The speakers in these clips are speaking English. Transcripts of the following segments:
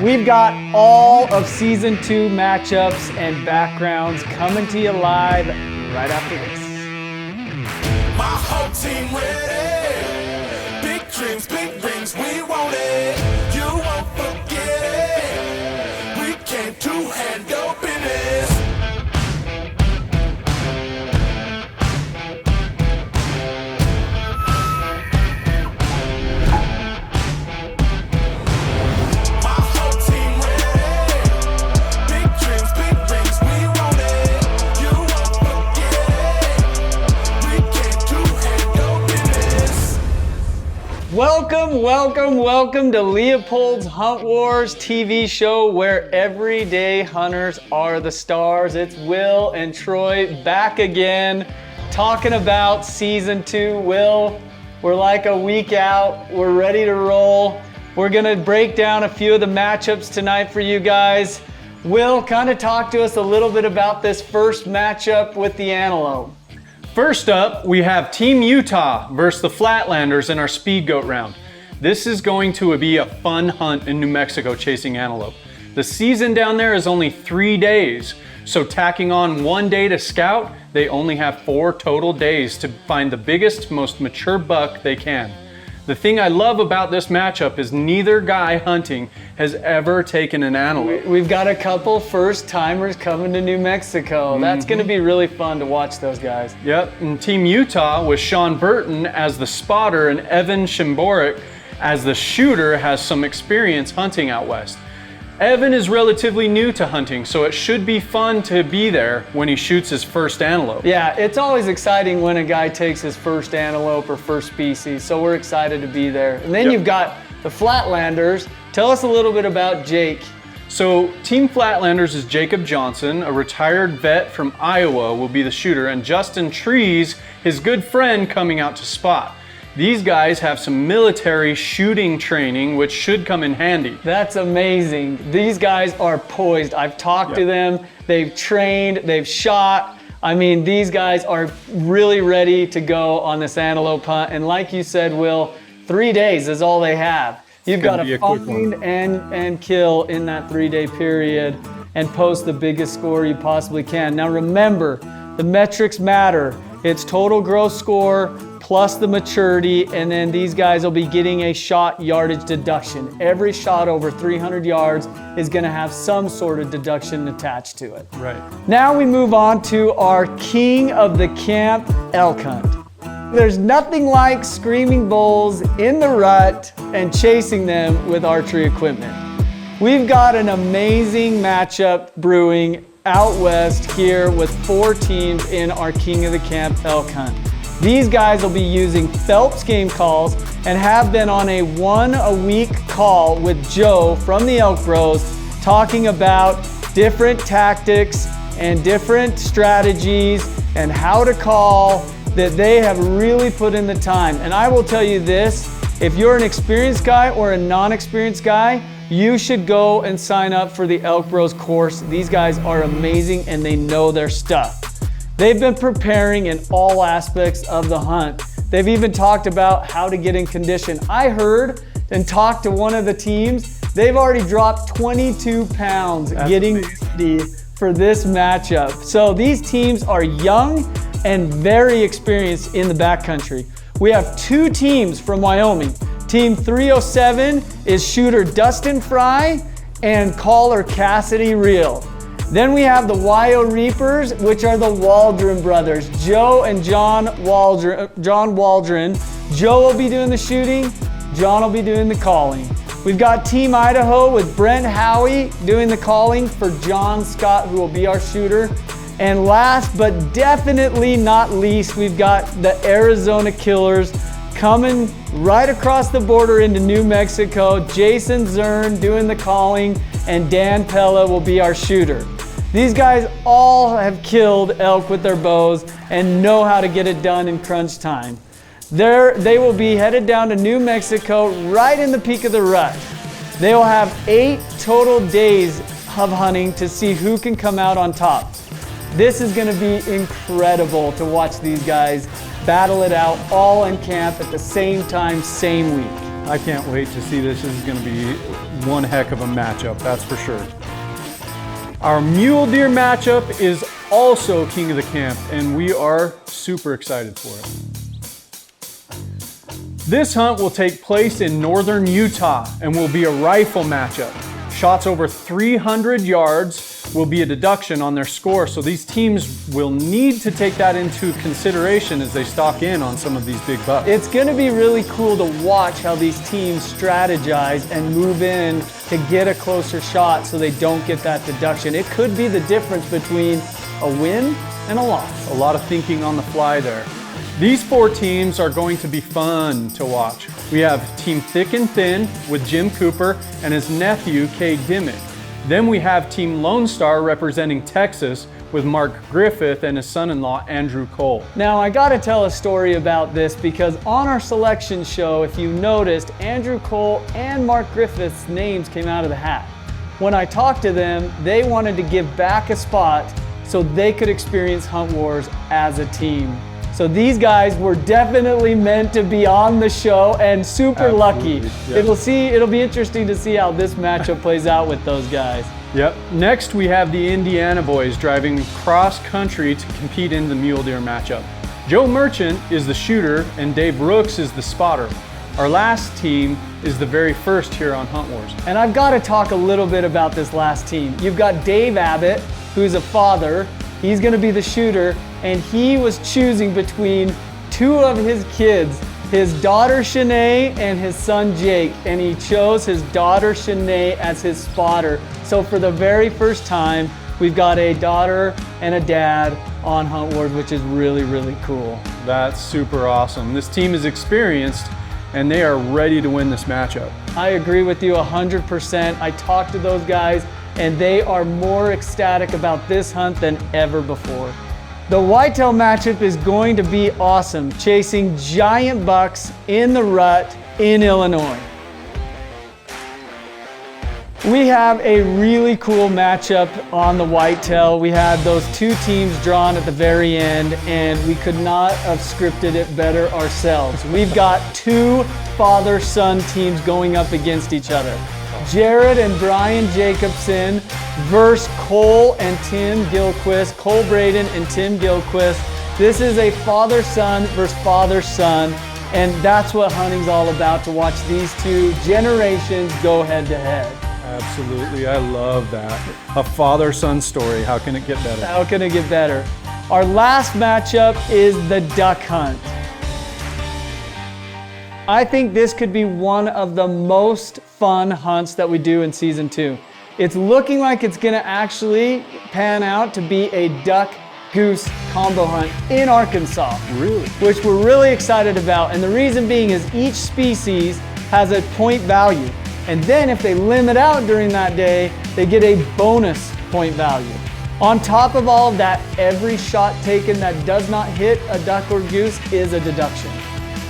We've got all of season 2 matchups and backgrounds coming to you live right after this. My whole team ready. Big dreams, big rings, we want it. You won't forget it. We came to handle business. Welcome to Leupold's Hunt Warz TV show where everyday hunters are the stars. It's Will and Troy back again talking about season 2. Will, we're like a week out. We're ready to roll. We're gonna break down a few of the matchups tonight for you guys. Will, kind of talk to us a little bit about this first matchup with the antelope. First up, we have Team Utah versus the Flatlanders in our speed goat round. This is going to be a fun hunt in New Mexico chasing antelope. The season down there is only 3 days, so tacking on 1 day to scout, they only have 4 total days to find the biggest, most mature buck they can. The thing I love about this matchup is neither guy hunting has ever taken an antelope. We've got a couple first timers coming to New Mexico. That's gonna be really fun to watch those guys. Yep, and Team Utah with Sean Burton as the spotter and Evan Shimborek as the shooter has some experience hunting out west. Evan is relatively new to hunting, so it should be fun to be there when he shoots his first antelope. Yeah, it's always exciting when a guy takes his first antelope or first species, so we're excited to be there. And then you've got the Flatlanders. Tell us a little bit about Jake. So Team Flatlanders is Jacob Johnson, a retired vet from Iowa, will be the shooter, and Justin Trees, his good friend, coming out to spot. These guys have some military shooting training, which should come in handy. That's amazing. These guys are poised. I've talked to them. They've trained, they've shot. I mean, these guys are really ready to go on this antelope hunt. And like you said, Will, 3 days is all they have. You've got to find and kill in that 3-day period and post the biggest score you possibly can. Now remember, the metrics matter. It's total gross score plus the maturity, and then these guys will be getting a shot yardage deduction. Every shot over 300 yards is gonna have some sort of deduction attached to it. Right. Now we move on to our king of the camp elk hunt. There's nothing like screaming bulls in the rut and chasing them with archery equipment. We've got an amazing matchup brewing out west here with 4 teams in our king of the camp elk hunt. These guys will be using Phelps game calls and have been on a 1-a-week call with Joe from the Elk Bros talking about different tactics and different strategies and how to call that they have really put in the time. And I will tell you this, if you're an experienced guy or a non-experienced guy, you should go and sign up for the Elk Bros course. These guys are amazing and they know their stuff. They've been preparing in all aspects of the hunt. They've even talked about how to get in condition. I heard and talked to one of the teams, they've already dropped 22 pounds getting ready for this matchup. So these teams are young and very experienced in the backcountry. We have 2 teams from Wyoming. Team 307 is shooter Dustin Fry and caller Cassidy Reel. Then we have the Wyo Reapers, which are the Waldron brothers, Joe and John Waldron. Joe will be doing the shooting, John will be doing the calling. We've got Team Idaho with Brent Howie doing the calling for John Scott, who will be our shooter. And last but definitely not least, we've got the Arizona Killers coming right across the border into New Mexico. Jason Zern doing the calling, and Dan Pella will be our shooter. These guys all have killed elk with their bows and know how to get it done in crunch time. They will be headed down to New Mexico right in the peak of the rut. They will have 8 total days of hunting to see who can come out on top. This is gonna be incredible to watch these guys battle it out all in camp at the same time, same week. I can't wait to see this. This is going to be one heck of a matchup, that's for sure. Our mule deer matchup is also king of the camp, and we are super excited for it. This hunt will take place in northern Utah and will be a rifle matchup. Shots over 300 yards will be a deduction on their score, so these teams will need to take that into consideration as they stock in on some of these big bucks. It's going to be really cool to watch how these teams strategize and move in to get a closer shot so they don't get that deduction. It could be the difference between a win and a loss. A lot of thinking on the fly there. These 4 teams are going to be fun to watch. We have Team Thick and Thin with Jim Cooper and his nephew, Cade Dimmick. Then we have Team Lone Star representing Texas with Mark Griffith and his son-in-law, Andrew Cole. Now, I gotta tell a story about this because on our selection show, if you noticed, Andrew Cole and Mark Griffith's names came out of the hat. When I talked to them, they wanted to give back a spot so they could experience Hunt Warz as a team. So these guys were definitely meant to be on the show and super lucky. Yeah. It'll be interesting to see how this matchup plays out with those guys. Yep. Next, we have the Indiana boys driving cross country to compete in the mule deer matchup. Joe Merchant is the shooter and Dave Brooks is the spotter. Our last team is the very first here on Hunt Warz. And I've got to talk a little bit about this last team. You've got Dave Abbott, who's a father. He's going to be the shooter, and he was choosing between 2 of his kids, his daughter Shanae and his son Jake, and he chose his daughter Shanae as his spotter. So for the very first time, we've got a daughter and a dad on Hunt Warz, which is really, really cool. That's super awesome. This team is experienced, and they are ready to win this matchup. I agree with you 100%. I talked to those guys, and they are more ecstatic about this hunt than ever before. The whitetail matchup is going to be awesome, chasing giant bucks in the rut in Illinois. We have a really cool matchup on the whitetail. We had those 2 teams drawn at the very end, and we could not have scripted it better ourselves. We've got 2 father-son teams going up against each other. Jared and Brian Jacobson versus Cole and Tim Gilquist, Cole Braden and Tim Gilquist. This is a father-son versus father-son, and that's what hunting's all about, to watch these 2 generations go head-to-head. Absolutely, I love that. A father-son story, how can it get better? How can it get better? Our last matchup is the duck hunt. I think this could be one of the most fun hunts that we do in season 2. It's looking like it's gonna actually pan out to be a duck-goose combo hunt in Arkansas. Really? Which we're really excited about. And the reason being is each species has a point value. And then if they limit out during that day, they get a bonus point value. On top of all of that, every shot taken that does not hit a duck or goose is a deduction.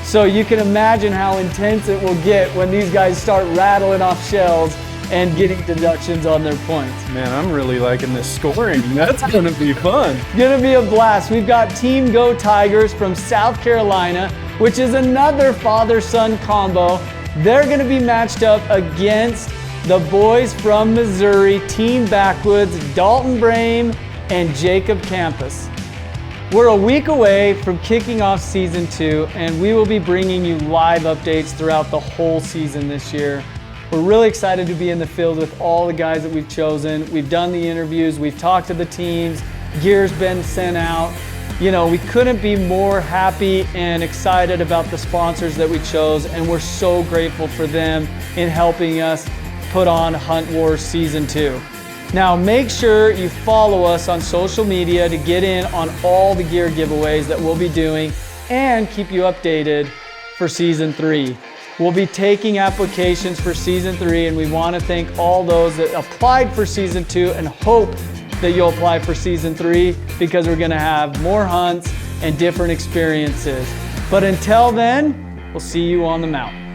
So you can imagine how intense it will get when these guys start rattling off shells and getting deductions on their points. Man, I'm really liking this scoring. That's gonna be fun. Gonna be a blast. We've got Team Go Tigers from South Carolina, which is another father-son combo. They're gonna be matched up against the boys from Missouri, Team Backwoods, Dalton Brame and Jacob Campus. We're a week away from kicking off season 2, and we will be bringing you live updates throughout the whole season this year. We're really excited to be in the field with all the guys that we've chosen. We've done the interviews, we've talked to the teams, gear's been sent out. You know, we couldn't be more happy and excited about the sponsors that we chose, and we're so grateful for them in helping us put on Hunt Warz Season 2. Now make sure you follow us on social media to get in on all the gear giveaways that we'll be doing and keep you updated for Season 3. We'll be taking applications for Season 3, and we want to thank all those that applied for Season 2 and hope that you'll apply for Season 3 because we're going to have more hunts and different experiences. But until then, we'll see you on the mountain.